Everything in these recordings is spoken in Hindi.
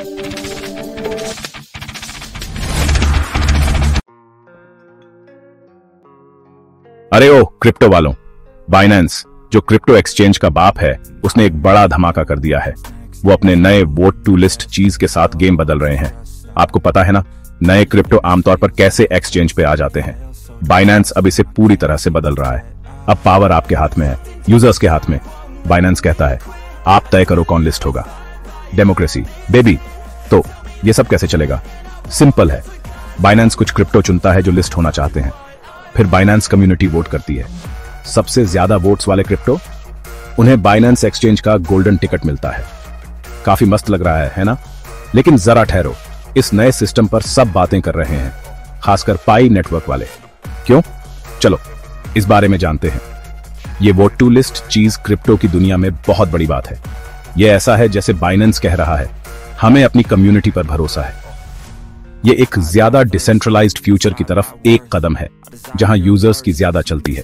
अरे ओ क्रिप्टो वालों, बाइनेंस जो क्रिप्टो एक्सचेंज का बाप है, उसने एक बड़ा धमाका कर दिया है। वो अपने नए वोट टू लिस्ट चीज के साथ गेम बदल रहे हैं। आपको पता है ना, नए क्रिप्टो आमतौर पर कैसे एक्सचेंज पे आ जाते हैं। बाइनेंस अब इसे पूरी तरह से बदल रहा है। अब पावर आपके हाथ में है, यूजर्स के हाथ में। बाइनेंस कहता है आप तय करो कौन लिस्ट होगा। Democracy baby. तो ये सब कैसे चलेगा? सिंपल है। बाइनेंस कुछ क्रिप्टो चुनता है जो लिस्ट होना चाहते हैं, फिर बाइनेंस कम्युनिटी वोट करती है। सबसे ज्यादा वोट्स वाले क्रिप्टो, उन्हें बाइनेंस एक्सचेंज का गोल्डन टिकट मिलता है। काफी मस्त लग रहा है ना? लेकिन जरा ठहरो, इस नए सिस्टम पर सब बातें कर रहे हैं, खासकर पाई नेटवर्क वाले। क्यों? चलो इस बारे में जानते हैं। ये वोट टू लिस्ट चीज क्रिप्टो की दुनिया में बहुत बड़ी बात है। ये ऐसा है जैसे बाइनेंस कह रहा है हमें अपनी कम्युनिटी पर भरोसा है। ये एक ज्यादा डिसेंट्रलाइज्ड फ्यूचर की तरफ एक कदम है, जहां यूजर्स की ज्यादा चलती है।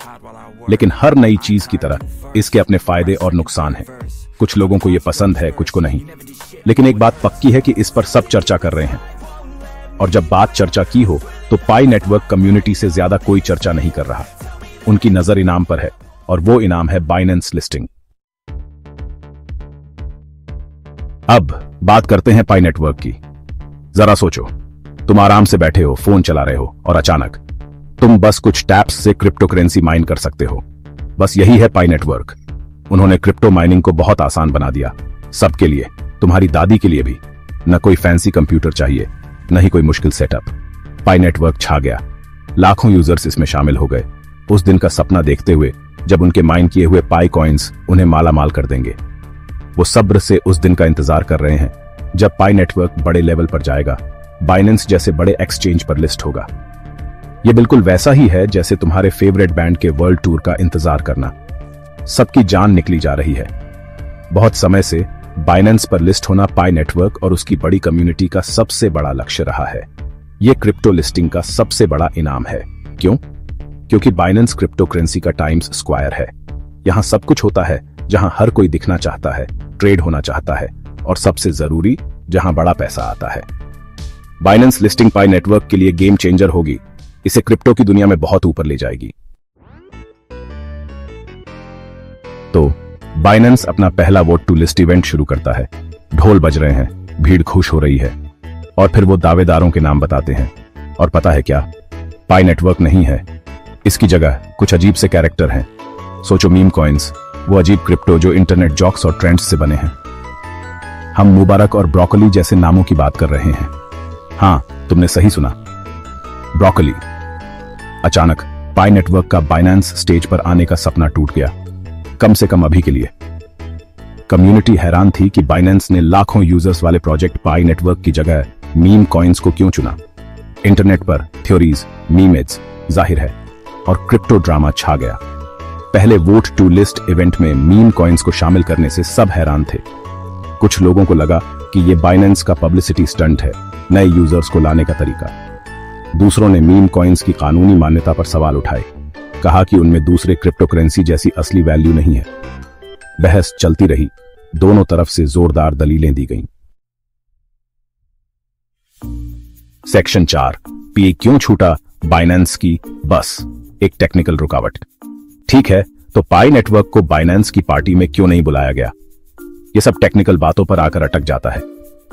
लेकिन हर नई चीज की तरह इसके अपने फायदे और नुकसान हैं। कुछ लोगों को ये पसंद है, कुछ को नहीं। लेकिन एक बात पक्की है कि इस पर सब चर्चा कर रहे हैं। और जब बात चर्चा की हो तो पाई नेटवर्क कम्युनिटी से ज्यादा कोई चर्चा नहीं कर रहा। उनकी नजर इनाम पर है, और वो इनाम है बाइनेंस लिस्टिंग। अब बात करते हैं पाई नेटवर्क की। जरा सोचो, तुम आराम से बैठे हो, फोन चला रहे हो, और अचानक तुम बस कुछ टैप्स से क्रिप्टो करेंसी माइन कर सकते हो। बस यही है पाई नेटवर्क। उन्होंने क्रिप्टो माइनिंग को बहुत आसान बना दिया, सबके लिए, तुम्हारी दादी के लिए भी। न कोई फैंसी कंप्यूटर चाहिए, न ही कोई मुश्किल सेटअप। पाई नेटवर्क छा गया। लाखों यूजर्स इसमें शामिल हो गए, उस दिन का सपना देखते हुए जब उनके माइन किए हुए पाई कॉइन्स उन्हें माला माल कर देंगे। वो सब्र से उस दिन का इंतजार कर रहे हैं जब पाई नेटवर्क बड़े लेवल पर जाएगा, बाइनेंस जैसे बड़े एक्सचेंज पर लिस्ट होगा। यह बिल्कुल वैसा ही है जैसे तुम्हारे फेवरेट बैंड के वर्ल्ड टूर का इंतजार करना। सबकी जान निकली जा रही है। बहुत समय से बाइनेंस पर लिस्ट होना पाई नेटवर्क और उसकी बड़ी कम्युनिटी का सबसे बड़ा लक्ष्य रहा है। यह क्रिप्टो लिस्टिंग का सबसे बड़ा इनाम है। क्यों? क्योंकि बाइनेंस क्रिप्टो करेंसी का टाइम्स स्क्वायर है। यहां सब कुछ होता है, जहां हर कोई दिखना चाहता है, ट्रेड होना चाहता है, और सबसे जरूरी, जहां बड़ा पैसा आता है। बाइनेंस लिस्टिंग पाई नेटवर्क के लिए गेम चेंजर होगी। इसे क्रिप्टो की दुनिया में बहुत ऊपर ले जाएगी। तो बाइनेंस अपना पहला वोट टू लिस्ट इवेंट शुरू करता है। ढोल बज रहे हैं, भीड़ खुश हो रही है, और फिर वो दावेदारों के नाम बताते हैं। और पता है क्या? पाई नेटवर्क नहीं है, इसकी जगह कुछ अजीब से कैरेक्टर हैं। सोचो, मीम कॉइन्स, वो अजीब क्रिप्टो जो इंटरनेट जॉक्स और ट्रेंड्स से बने हैं। हम मुबारक और ब्रोकोली जैसे नामों की बात कर रहे हैं। हाँ, तुमने सही सुना, ब्रोकोली। अचानक पाई नेटवर्क का बाइनेंस स्टेज पर आने का सपना टूट गया, कम से कम अभी के लिए। कम्युनिटी हैरान थी कि बाइनेंस ने लाखों यूजर्स वाले प्रोजेक्ट पाई नेटवर्क की जगह मीम कॉइन्स को क्यों चुना। इंटरनेट पर थ्योरीज, मीमेज जाहिर है, और क्रिप्टो ड्रामा छा गया। पहले वोट टू लिस्ट इवेंट में मीम कॉइन्स को शामिल करने से सब हैरान थे। कुछ लोगों को लगा कि यह बाइनेंस का पब्लिसिटी स्टंट है, नए यूजर्स को लाने का तरीका। दूसरों ने मीम कॉइन्स की कानूनी मान्यता पर सवाल उठाए, कहा कि उनमें दूसरे क्रिप्टो करेंसी जैसी असली वैल्यू नहीं है। बहस चलती रही, दोनों तरफ से जोरदार दलीलें दी गईं। सेक्शन 4, पी क्यों छूटा बाइनेंस की बस, एक टेक्निकल रुकावट। ठीक है, तो पाई नेटवर्क को बाइनेंस की पार्टी में क्यों नहीं बुलाया गया? यह सब टेक्निकल बातों पर आकर अटक जाता है।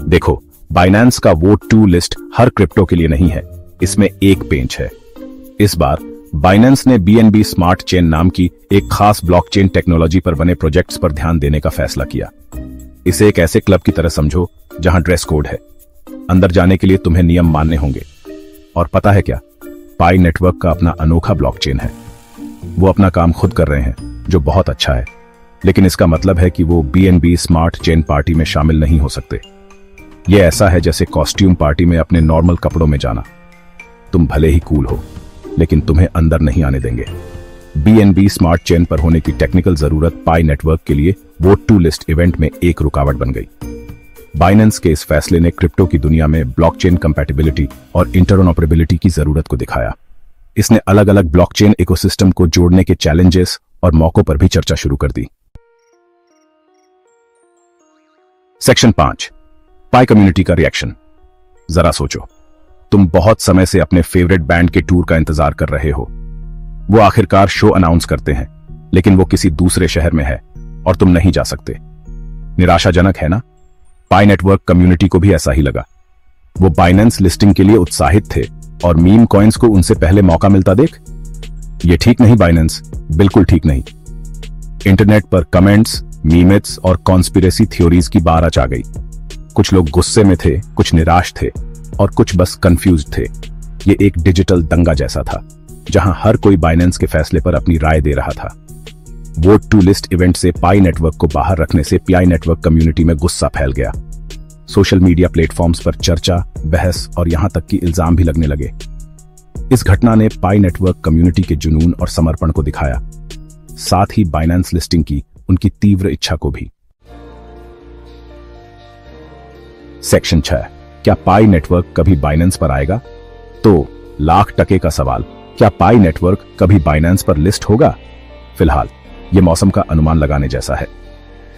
देखो, बाइनेंस का वोट टू लिस्ट हर क्रिप्टो के लिए नहीं है, इसमें एक पेंच है। इस बार बाइनेंस ने बीएनबी स्मार्ट चेन नाम की एक खास ब्लॉकचेन टेक्नोलॉजी पर बने प्रोजेक्ट्स पर ध्यान देने का फैसला किया। इसे एक ऐसे क्लब की तरह समझो जहां ड्रेस कोड है। अंदर जाने के लिए तुम्हें नियम मानने होंगे। और पता है क्या? पाई नेटवर्क का अपना अनोखा ब्लॉकचेन है। वो अपना काम खुद कर रहे हैं, जो बहुत अच्छा है। लेकिन इसका मतलब है कि वो बीएनबी स्मार्ट चेन पार्टी में शामिल नहीं हो सकते। यह ऐसा है जैसे कॉस्ट्यूम पार्टी में अपने नॉर्मल कपड़ों में जाना। तुम भले ही कूल हो, लेकिन तुम्हें अंदर नहीं आने देंगे। बीएनबी स्मार्ट चेन पर होने की टेक्निकल जरूरत पाई नेटवर्क के लिए वोट टू लिस्ट इवेंट में एक रुकावट बन गई। बाइनेंस के इस फैसले ने क्रिप्टो की दुनिया में ब्लॉकचेन कंपैटिबिलिटी और इंटरऑपरेबिलिटी की जरूरत को दिखाया। इसने अलग अलग ब्लॉकचेन इकोसिस्टम को जोड़ने के चैलेंजेस और मौकों पर भी चर्चा शुरू कर दी। सेक्शन 5, पाई कम्युनिटी का रिएक्शन। जरा सोचो, तुम बहुत समय से अपने फेवरेट बैंड के टूर का इंतजार कर रहे हो। वो आखिरकार शो अनाउंस करते हैं, लेकिन वो किसी दूसरे शहर में है और तुम नहीं जा सकते। निराशाजनक है ना? पाई नेटवर्क कम्युनिटी को भी ऐसा ही लगा। वो बाइनेंस लिस्टिंग के लिए उत्साहित थे और मीम कॉइन्स को उनसे पहले मौका मिलता देख, ये ठीक नहीं बाइनेंस, बिल्कुल ठीक नहीं। इंटरनेट पर कमेंट्स, मीमेट्स और कॉन्स्पिरेसी थ्योरीज की बारिश आ गई। कुछ लोग गुस्से में थे, कुछ निराश थे और कुछ बस कंफ्यूज थे। ये एक डिजिटल दंगा जैसा था, जहां हर कोई बाइनेंस के फैसले पर अपनी राय दे रहा था। वोट टू लिस्ट इवेंट से पाई नेटवर्क को बाहर रखने से पाई नेटवर्क कम्युनिटी में गुस्सा फैल गया। सोशल मीडिया प्लेटफॉर्म्स पर चर्चा, बहस और यहां तक कि इल्जाम भी लगने लगे। इस घटना ने पाई नेटवर्क कम्युनिटी के जुनून और समर्पण को दिखाया, साथ ही बाइनेंस लिस्टिंग की उनकी तीव्र इच्छा को भी। सेक्शन 6, क्या पाई नेटवर्क कभी बाइनेंस पर आएगा? तो $1,00,000 का सवाल, क्या पाई नेटवर्क कभी बाइनेंस पर लिस्ट होगा? फिलहाल यह मौसम का अनुमान लगाने जैसा है,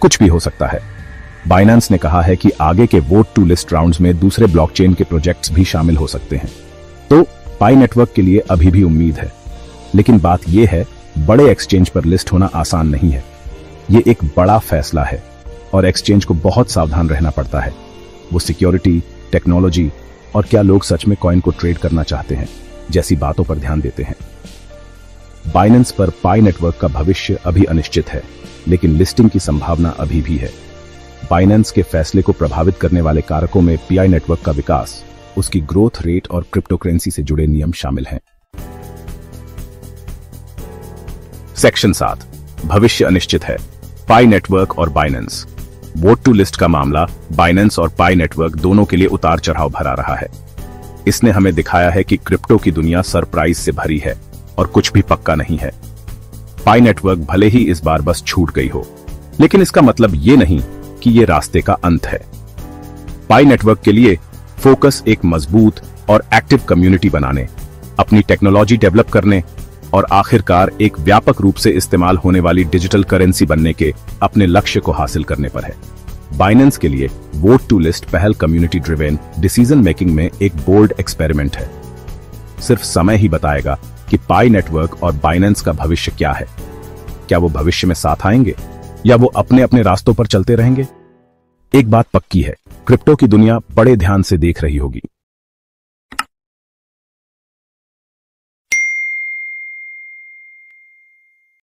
कुछ भी हो सकता है। बाइनेंस ने कहा है कि आगे के वोट टू लिस्ट राउंड्स में दूसरे ब्लॉकचेन के प्रोजेक्ट्स भी शामिल हो सकते हैं। तो पाई नेटवर्क के लिए अभी भी उम्मीद है, लेकिन बात यह है, बड़े एक्सचेंज पर लिस्ट होना आसान नहीं है। यह एक बड़ा फैसला है और एक्सचेंज को बहुत सावधान रहना पड़ता है। वो सिक्योरिटी, टेक्नोलॉजी और क्या लोग सच में कॉइन को ट्रेड करना चाहते हैं जैसी बातों पर ध्यान देते हैं। बाइनेंस पर पाई नेटवर्क का भविष्य अभी अनिश्चित है, लेकिन लिस्टिंग की संभावना अभी भी है। बाइनेंस के फैसले को प्रभावित करने वाले कारकों में पाई नेटवर्क का विकास, उसकी ग्रोथ रेट और क्रिप्टोकरेंसी से जुड़े नियम शामिल हैं। सेक्शन 7, भविष्य अनिश्चित है, पाई नेटवर्क और बाइनेंस। वोट टू लिस्ट का मामला बाइनेंस और पाई नेटवर्क दोनों के लिए उतार चढ़ाव भरा रहा है। इसने हमें दिखाया है कि क्रिप्टो की दुनिया सरप्राइज से भरी है और कुछ भी पक्का नहीं है। पाई नेटवर्क भले ही इस बार बस छूट गई हो, लेकिन इसका मतलब ये नहीं कि ये रास्ते का अंत है। पाई नेटवर्क के लिए फोकस एक मजबूत और एक्टिव कम्युनिटी बनाने, अपनी टेक्नोलॉजी डेवलप करने और आखिरकार एक व्यापक रूप से इस्तेमाल होने वाली डिजिटल करेंसी बनने के अपने लक्ष्य को हासिल करने पर है। बाइनेंस के लिए वोट टू लिस्ट पहल कम्युनिटी ड्रिवेन डिसीजन मेकिंग में एक बोल्ड एक्सपेरिमेंट है। सिर्फ समय ही बताएगा कि पाई नेटवर्क और बाइनेंस का भविष्य क्या है। क्या वो भविष्य में साथ आएंगे या वो अपने अपने रास्तों पर चलते रहेंगे? एक बात पक्की है, क्रिप्टो की दुनिया बड़े ध्यान से देख रही होगी।